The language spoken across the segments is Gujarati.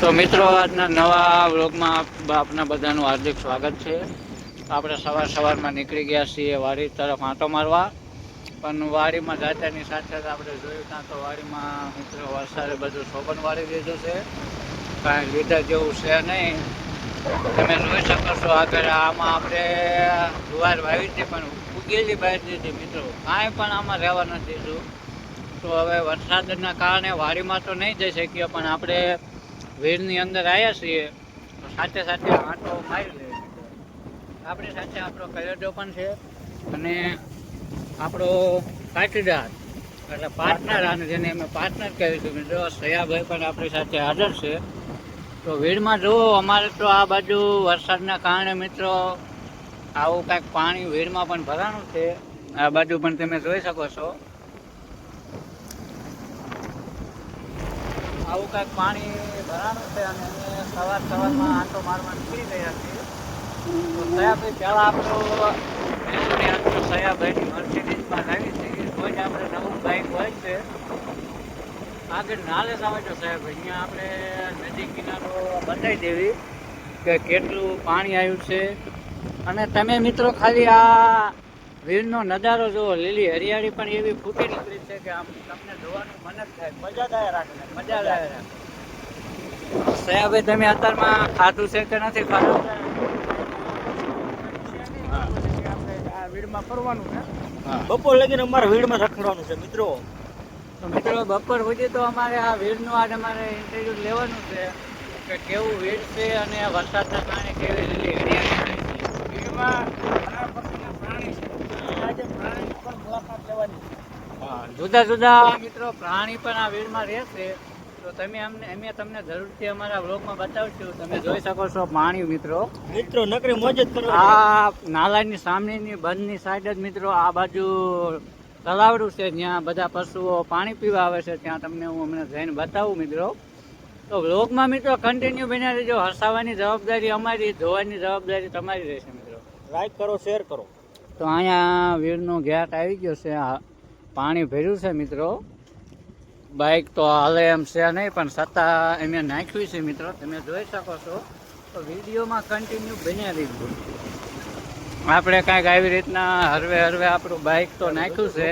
તો મિત્રો આજના નવા વ્લોગમાં આપના બધાનું હાર્દિક સ્વાગત છે. આપણે સવારમાં નીકળી ગયા છીએ વાડી તરફ આંટો મારવા, પણ વાડીમાં જાતાની સાથે આપણે જોયું ત્યાં તો વાડીમાં મિત્રો વરસાદે બધું શોભન વાળી દીધું છે, કાંઈ લીધા જેવું છે નહીં. તમે જોઈ શકો છો આગળ આમાં આપણે જુવાર વાવી હતી પણ ઉગેલી બહાર દીધી મિત્રો, કાંઈ પણ આમાં રહેવા નથી દીધું. તો હવે વરસાદના કારણે વાડીમાં તો નહીં જઈ શકીએ, પણ આપણે વીરની અંદર આવ્યા છીએ તો સાથે સાથે આંટો મારી લઈએ. આપણી સાથે આપણો કલેડો પણ છે અને આપણો પાટીદાર એટલે પાર્ટનર, અને જેને અમે પાર્ટનર કહીશું મિત્રો સયાભાઈ પણ આપણી સાથે હાજર છે. તો વીરમાં જુઓ, અમારે તો આ બાજુ વરસાદના કારણે મિત્રો આવું કાંઈક પાણી વીરમાં પણ ભરાણું છે. આ બાજુ પણ તમે જોઈ શકો છો આવું કાંઈક પાણી ભરાણું છે અને અમે સવારમાં આંટો મારવા નીકળી ગયા છીએ. તો સયાભાઈ પહેલાં આપણો સયાભાઈની મર્સિડીઝમાં લાવી છે, કોઈ જ આપણે નવું બાઇક હોય છે આગળ નાલે જ આવે તો સાહેબ અહીંયા આપણે નદી કિનારો બતાવી દેવી કે કેટલું પાણી આવ્યું છે. અને તમે મિત્રો ખાલી આ વીરનો નજારો જુઓ, લીલી હરિયાળી પણ એવી ફૂટી નીકળી છે કે આમ તમને જોવાનું મન જ થાય, મજાદાર રાખે. સયાભાઈ તમે અત્યારમાં ખાધું છે કે નથી ખાધું? આપણે આ વીડમાં ફરવાનું છે, બપોર લગીને અમારે વીડમાં રખડવાનું છે મિત્રો. તો મિત્રો બપોર સુધી તો અમારે આ વીરનું આજે અમારે ઇન્ટરવ્યુ લેવાનું છે કે કેવું વીર છે અને વરસાદના કારણે કેવી લીલી હરિયાળી થઈ છે. વીરમાં ઘણા પ્રકારના પ્રાણી છે, આજે પ્રાણી પણ મુલાકાત લેવાની. હા, જુદા જુદા મિત્રો પ્રાણી પણ આ વીરમાં રહેશે, તો તમે અમે તમને જરૂરથી અમારા વ્લોગમાં બતાવશું. તમે જોઈ શકો છો પાણી મિત્રો નકરી મોજ જ કરવા. આ નાલાની સામેની બંધની સાઈડ જ મિત્રો આ બાજુ તલાવડું છે, જ્યાં બધા પશુઓ પાણી પીવા આવે છે. ત્યાં તમને હું હમણાં જઈને બતાવું મિત્રો. તો વ્લોગમાં મિત્રો કન્ટિન્યુ બન્યા રહેજો. હસાવવાની જવાબદારી અમારી, ધોવાની જવાબદારી તમારી રહેશે મિત્રો. લાઈક કરો, શેર કરો. તો અહીંયા વીરનો ગેટ આવી ગયો છે, પાણી ભર્યું છે મિત્રો. બાઇક તો હાલે એમ છે નહીં, પણ છતાં અમે નાખ્યું છે મિત્રો, તમે જોઈ શકો છો. તો વિડીયોમાં કન્ટિન્યુ બન્યા રહીશું. આપણે કાંઈક આવી રીતના હરવે આપણું બાઇક તો નાખ્યું છે.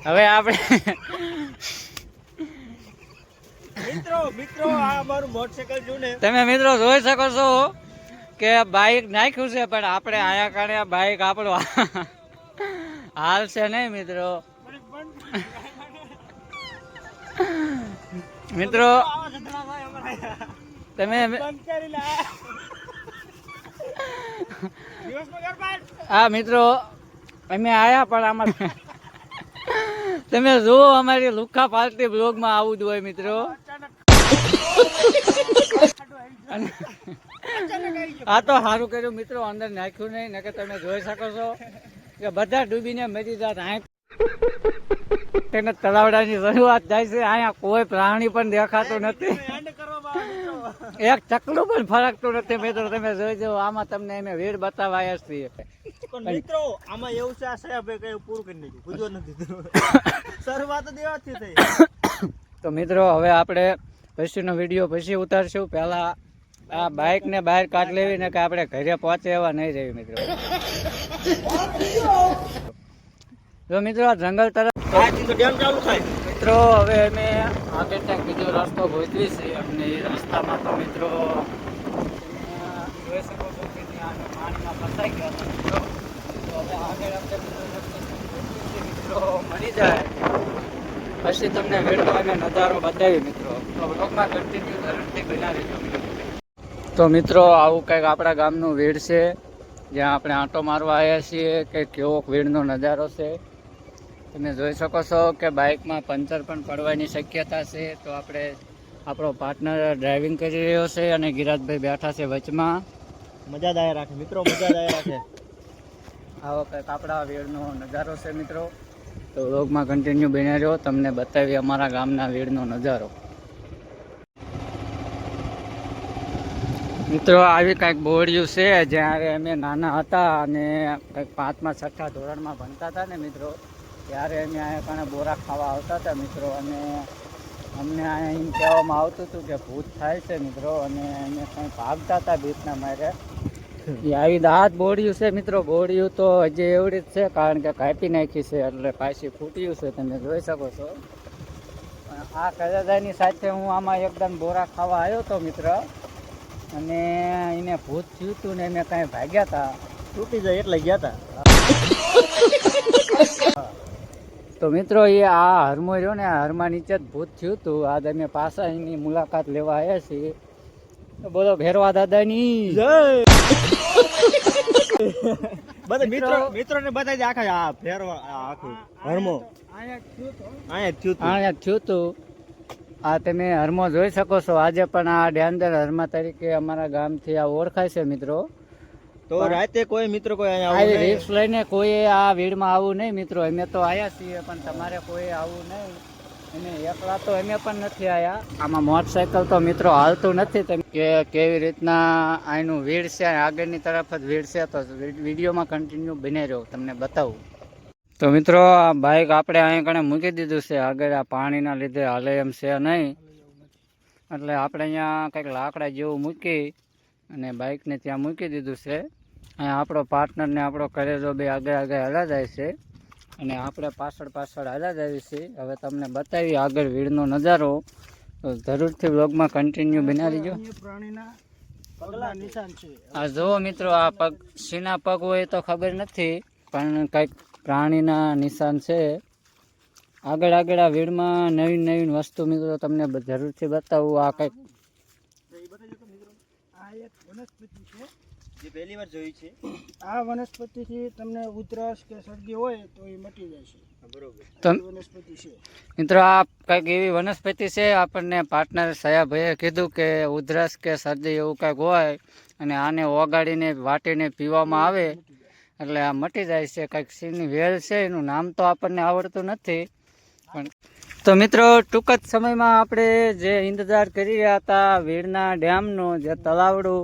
હવે આપણે મિત્રો આ અમારું મોટરસાઇકલ જો ને તમે મિત્રો જોઈ શકો છો કે બાઇક નાખ્યું છે, પણ આપણે આયા કારણે બાઇક આપણો હાલ છે નહીં મિત્રો. મિત્રો તમે હા મિત્રો અમે આયા, પણ આમાં તમે જુઓ અમારી લુખા પાર્ટી બ્લોગમાં આવું જ હોય મિત્રો. આ તો સારું કર્યું મિત્રો અંદર નાખ્યું નહીં, ને કે તમે જોઈ શકો છો કે બધા ડૂબીને મરી જાત. તેને તલાવડાની શરૂઆત થાય છે. અહીંયા કોઈ પ્રાણી પણ દેખાતું નથી, એક ચકલું પણ ફરકતું નથી મિત્રો. તમે જોઈ જાઓ, આમાં તમને અમે વીડ બતાવ્યા છીએ. મિત્રો આમાં એવું છે, આ સાહેબે કઈ પૂરું કરી નાખ્યું, પૂજો નથી શરૂઆત દેવાથી થઈ. તો મિત્રો હવે આપણે પછીનો વિડીયો પછી ઉતારશું. પહેલા આ બાઇક ને બહાર કાઢ લેવી ને કે આપણે ઘરે પહોંચે એવા નહીં રહી મિત્રો. જો મિત્રો આ જંગલ તરફ ચાલુ થાય મિત્રો. હવે અમે આગળ ત્યાં બીજો રસ્તો ગોતવી છે, અને એ રસ્તામાં તો મિત્રો જોઈ શકો છો કે ત્યાં પાણીમાં ફસાઈ ગયા હતા મિત્રો. તો હવે આગળ આપણે મિત્રો મળી જાય પછી તમને વીડિયોનો નજારો બતાવી મિત્રો. તો બ્લોગમાં કન્ટિન્યુ જરૂરથી બનાવી દો. તો મિત્રો આવું કંઈક આપણા ગામનું વીડ છે, જ્યાં આપણે આંટો મારવા આવ્યા છીએ કે કેવો વીડનો નજારો છે. તમે જોઈ શકો છો કે બાઇકમાં પંચર પણ પડવાની શક્યતા છે. તો આપણે આપણો પાર્ટનર ડ્રાઇવિંગ કરી રહ્યો છે અને ગિરાજભાઈ બેઠા છે વચમાં. મજાદાર રાખે મિત્રો, મજાદાર રાખે. આવો કંઈક આપણા વીડનો નજારો છે મિત્રો. તો વ્લોગમાં કન્ટિન્યુ બન્યા રહ્યો, તમને બતાવી અમારા ગામના વીડનો નજારો. મિત્રો આવી કંઈક બોર્ડિયું છે, જ્યારે અમે નાના હતા અને કંઈક 5મા 6ઠા ધોરણમાં ભણતા હતા ને મિત્રો, ત્યારે અમે અહીંયા કારણે બોરા ખાવા આવતા હતા મિત્રો. અને અમને અહીંયા એમ કહેવામાં આવતું હતું કે ભૂત થાય છે મિત્રો, અને અમે કંઈ ભાગતા હતા ભૂતના મારે. એ આવી દાંત બોળ્યું છે મિત્રો, બોળ્યું તો હજી એવડી જ છે, કારણ કે કાપી નાખી છે એટલે પાછી ફૂટ્યું છે, તમે જોઈ શકો છો. આ કદાદાની સાથે હું આમાં એકદમ બોરા ખાવા આવ્યો હતો મિત્ર, અને એને ભૂત થયું હતું ને અમે કાંઈ ભાગ્યા હતા. તૂટી જાય એટલે ગયા હતા. તો મિત્રો એ આ હરમો રહ્યો ને, આ હરમા નીચે જ ભૂત થયું હતું. આજ અમે પાછા એની મુલાકાત લેવા આવ્યા છીએ. તો બોલો ભેરવા દાદાની જય. બધા મિત્રોને બતાવી દે આખા આ ફેરવા આખું હરમો અહીંયા થયું હતું. આ તમે હરમો જોઈ શકો છો. આજે પણ આ ડેન્જર હરમા તરીકે અમારા ગામથી આ ઓળખાય છે મિત્રો. તો રાતે કોઈ મિત્રો કોઈ અહીંયા રિસ્ક લઈને કોઈ આ ભીડમાં આવવું નહીં મિત્રો. અમે તો આવ્યા છીએ, પણ તમારે કોઈ આવવું નહીં. અમે એકલા તો અમે પણ નથી આવ્યા. આમાં મોટરસાયકલ તો મિત્રો હાલતું નથી. તમે કે કેવી રીતના આનું ભીડ છે, આગળની તરફ જ ભીડ છે. તો વિડીયોમાં કન્ટિન્યુ બની રહ્યો, તમને બતાવું. તો મિત્રો આ બાઇક આપણે અહીં કણે મૂકી દીધું છે. આગળ આ પાણીના લીધે હાલે એમ છે નહીં, એટલે આપણે અહીંયા કંઈક લાકડા જેવું મૂકી અને બાઇકને ત્યાં મૂકી દીધું છે. અહીંયા આપણો પાર્ટનરને આપણો કરેજો બે આગળ આગળ હાલા જાય છે, અને આપણે પાછળ પાછળ હાલા જાય છે. હવે તમને બતાવી આગળ ભીડનો નજારો, તો જરૂરથી વ્લોગમાં કન્ટિન્યુ બનાવી દેજો. આ જુઓ મિત્રો, આ પગ સીના પગ હોય તો ખબર નથી, પણ કંઈક પ્રાણીના નિશાન છે. આગળ આગળ આ ભીડમાં નવીન નવીન વસ્તુ મિત્રો તમને જરૂરથી બતાવું. આ કંઈક જે પહેલી વાર જોઈ છે. આ વનસ્પતિથી તમને ઉધરસ કે શરદી હોય તો એ મટી જાય છે. બરોબર. તો વનસ્પતિ છે મિત્રો આ કંઈક એવી વનસ્પતિ છે. આપણને પાર્ટનર સયાભાઈએ કીધું કે ઉધરસ કે શરદી એવું કંઈક હોય અને આને ઓગાળીને વાટીને પીવામાં આવે એટલે આ મટી જાય છે. કંઈક સીની વેલ છે, એનું નામ તો આપણને આવડતું નથી. પણ તો મિત્રો ટૂંક જ સમયમાં આપણે જે ઇંતજાર કરી રહ્યા હતા વીરના ડેમનો, જે તલાવડું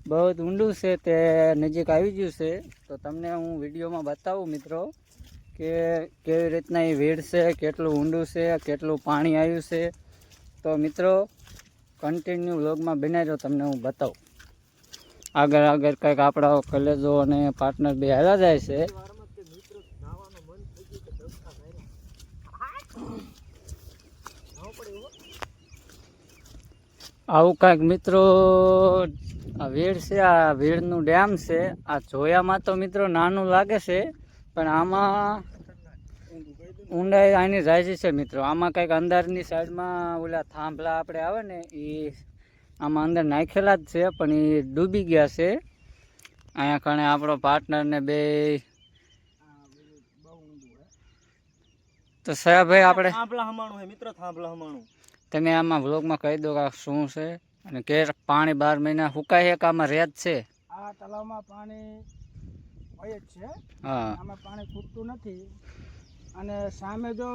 બહુ જ ઊંડું છે તે નજીક આવી ગયું છે. તો તમને હું વિડીયોમાં બતાવું મિત્રો કે કેવી રીતના એ વીડ છે, કેટલું ઊંડું છે, કેટલું પાણી આવ્યું છે. તો મિત્રો કન્ટિન્યુ વ્લોગમાં બનાવી રહ્યો, તમને હું બતાવું. આગળ આગળ કંઈક આપણા કલેજો અને પાર્ટનર બે હાલા જાય છે. આવું કંઈક મિત્રો આ વીડ છે, આ વીડનું ડેમ છે. આ જોયામાં તો મિત્રો નાનું લાગે છે, પણ આમાં ઊંડાઈ આની જાજી છે મિત્રો. આમાં કંઈક અંદરની સાઈડમાં ઓલા થાંભલા આપણે આવે ને એ આમાં અંદર નાખેલા જ છે, પણ એ ડૂબી ગયા છે. અહીંયા કણે આપણો પાર્ટનરને બે. તો સયાભાઈ આપણે થાંભલા હમાણું હે મિત્રો, થાંભલા હમાણું. તમે આમાં વ્લોગમાં કહી દો કે શું છે, અને કે પાણી 12 મહિના સુકાય છે કે આમાં રેત છે? આ તલાવમાં પાણી હોય જ છે. હા, આમાં પાણી ખૂટતું નથી. અને સામે જો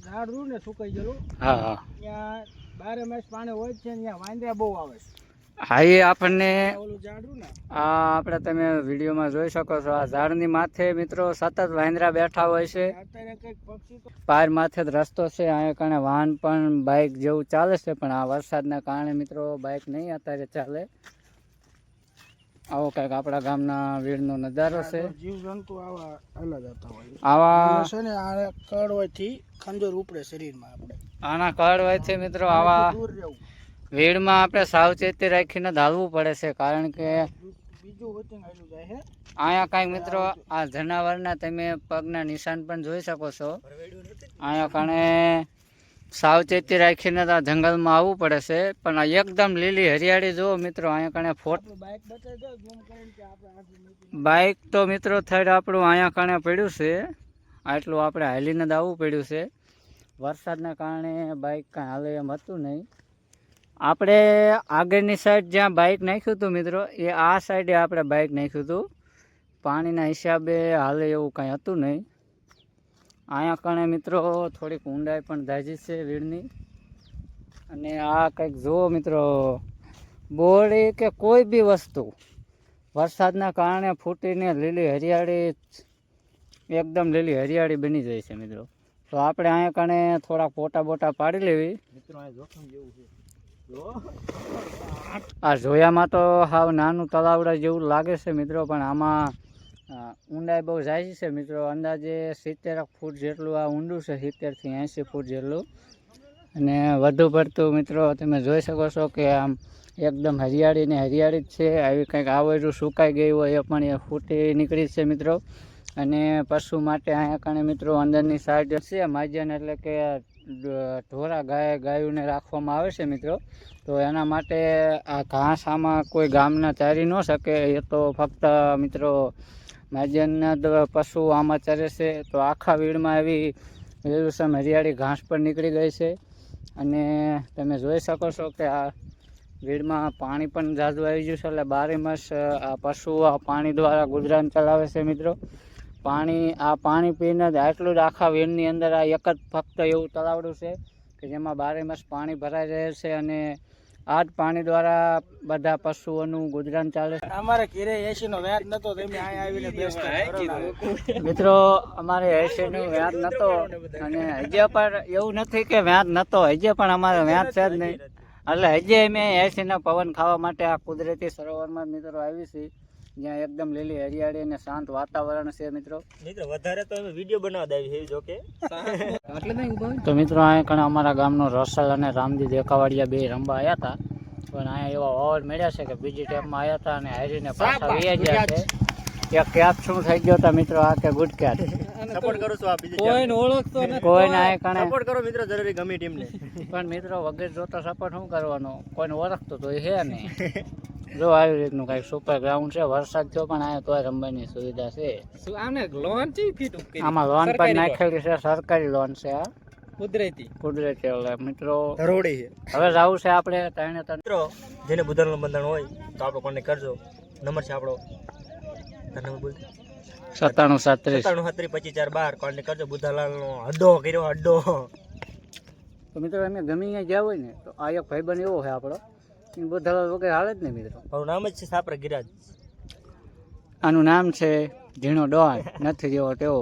ઝાડ રૂ ને સુકાઈ ગયેલું, હા હા, ત્યાં 12 માસ પાણી હોય જ છે. ત્યાં વાંદરા બહુ આવે છે. હા એ આપણને ઓલું ઝાડ રૂ ને આ આપણે તમે વિડીયોમાં જોઈ શકો છો. આ ઝાડની માથે મિત્રો સતત વાંદરા બેઠા હોય છે. અત્યારે કંઈક પક્ષી તો પાર માથે જ રસ્તો છે. અહીંયા કારણે વાહન પણ બાઇક જેવું ચાલે છે, પણ આ વરસાદના કારણે મિત્રો બાઇક નહીં અત્યારે ચાલે. આવો કંઈક આપણા ગામના વીરનો નજારો છે. જીવજંતુ આવા અલગ હતા હોય. આવા છે ને આ કળ હોયથી ખંજર ઉપડે શરીરમાં. આપણે આના કળ હોય છે મિત્રો. આવા દૂર રહેવું. ભીડમાં આપણે સાવચેતી રાખીને જ હાલવું પડે છે, કારણ કે બીજું હોતી આવેલું જાય છે. અહીંયા કાંઈક મિત્રો આ જનાવરના તમે પગના નિશાન પણ જોઈ શકો છો. અહીંયા કારણે સાવચેતી રાખીને આ જંગલમાં આવવું પડે છે, પણ આ એકદમ લીલી હરિયાળી જુઓ મિત્રો. અહીંયા કારણે બાઇક બતાવી દો ઝૂમ કરીને કે આપણે આગળ બાઇક તો મિત્રો થર્ડ આપણું અહીંયા કારણે પડ્યું છે. આટલું આપણે હાલીને જ આવવું પડ્યું છે. વરસાદના કારણે બાઇક કાંઈ હાલે એમ હતું નહીં. આપણે આગળની સાઈડ જ્યાં બાઇક નાખ્યું હતું મિત્રો, એ આ સાઈડે આપણે બાઇક નાખ્યું હતું. પાણીના હિસાબે હાલે એવું કાંઈ હતું નહીં. અહીંયા કણે મિત્રો થોડીક ઊંડાઈ પણ ધાજી છે વીડની. અને આ કંઈક જુઓ મિત્રો, બોરડી કે કોઈ બી વસ્તુ વરસાદના કારણે ફૂટીને લીલી હરિયાળી એકદમ લીલી હરિયાળી બની જાય છે મિત્રો. તો આપણે અહીંયા કણે થોડાક ફોટા બોટા પાડી લેવી. મિત્રો આ જોખમ જેવું છે જો આ જોયામાં તો હાવ નાનું તલાવડા જેવું લાગે છે મિત્રો, પણ આમાં ઊંડાઈ બહુ જાય છે મિત્રો. અંદાજે 70 ફૂટ જેટલું આ ઊંડું છે, 70 થી 80 ફૂટ જેટલું. અને વધુ પડતું મિત્રો તમે જોઈ શકો છો કે આમ એકદમ હરિયાળી ને હરિયાળી જ છે. આવી કંઈક આવેલું સુકાઈ ગયું હોય એ પણ એ ફૂટી નીકળી છે મિત્રો. અને પશુ માટે અહીંયા કણે મિત્રો અંદરની સાઈડ છે માજન, એટલે કે ઢોરા ગાયોને રાખવામાં આવે છે મિત્રો. તો એના માટે આ ઘાસ આમાં કોઈ ગામના ચારી ન શકે, એ તો ફક્ત મિત્રો માજનના પશુ આમાં ચરે છે. તો આખા વીડમાં એવી લીલુંછમ હરિયાળી ઘાસ પર નીકળી ગઈ છે. અને તમે જોઈ શકો છો કે આ વીડમાં પાણી પણ ઝાઝું આવી ગયું છે, એટલે 12 માસ આ પશુ આ પાણી દ્વારા ગુજરાન ચલાવે છે મિત્રો. પાણી પીને જ આટલું જ આખા વીડની અંદર આ એક જ ફક્ત એવું તળાવડું છે કે જેમાં 12 માસ પાણી ભરાઈ રહે છે. અને આ જ પાણી દ્વારા બધા પશુઓનું ગુજરાન ચાલે છે. અમારે ઘરે એસી નો વ્યાજ નતો, તમે અહીંયા આવીને બેસતા. મિત્રો અમારે 80 નું વ્યાજ નતો, અને હજી પણ એવું નથી કે વ્યાજ નતો, હજી પણ અમારે વ્યાજ છે જ નહીં. એટલે હજી અમે 80 ના પવન ખાવા માટે આ કુદરતી સરોવરમાં મિત્રો આવી છીએ, જ્યાં એકદમ લીલી હરિયાળી અને શાંત વાતાવરણ છે મિત્રો. મિત્રો વધારે તો અમે વિડીયો બનાવવા આવી છે જો કે તો મિત્રો અહીંયા કણે અમારા ગામનો રસલ અને રામજી દેખાવાડિયા બે રમવા આવ્યા હતા, પણ અહીંયા એવા ઓવર મળ્યા છે કે બીજી ટાઈમમાં આવ્યા હતા અને હારીને પાછા વહી ગયા છે. એક કેપ શું થઈ ગયો હતા મિત્રો, આ કે ગુડ કેટ. સપોર્ટ કરું છું આ બીજી કોઈને ઓળખતો નથી. કોઈને અહીંયા કણે સપોર્ટ કરો મિત્રો જરૂરી ગમે ટીમને. પણ મિત્રો વગર જોતા સપોર્ટ શું કરવાનો, કોઈને ઓળખતો તો એ છે નહીં. જો આવી રીતનું કઈક સુપર ગ્રાઉન્ડ છે, વરસાદ થયો પણ અહીંયા તોય રમવાની સુવિધા છે. આને લોન થી ફીટ કરી આમાં લોન પણ નાખેલી છે, સરકારી લોન છે આ કુદરતી. કુદરતી. એટલે મિત્રો ધરોડી છે હવે જવું છે આપણે ત્રણે ત્રણ. મિત્રો જેને બુધાનું બંધાણ હોય તો આપણે કોન્ટેક્ટ કરજો. નંબર છે આપણો, નંબર બોલ 9737. 97372542. કોન્ટેક્ટ કરજો. બુધાલાલનો હડ્ડો કર્યો હડ્ડો. તો મિત્રો અમે ગમે અહીંયા ગયા હોય ને તો આ એક ભાઈબંધ એવો છે આપણો, બધા વગર હાલે જ ને મિત્રો. મારું નામ જ છે સાપરા ગિરાજ. આનું નામ છે ઝીણો ડોન, નથી જેવો તેવો.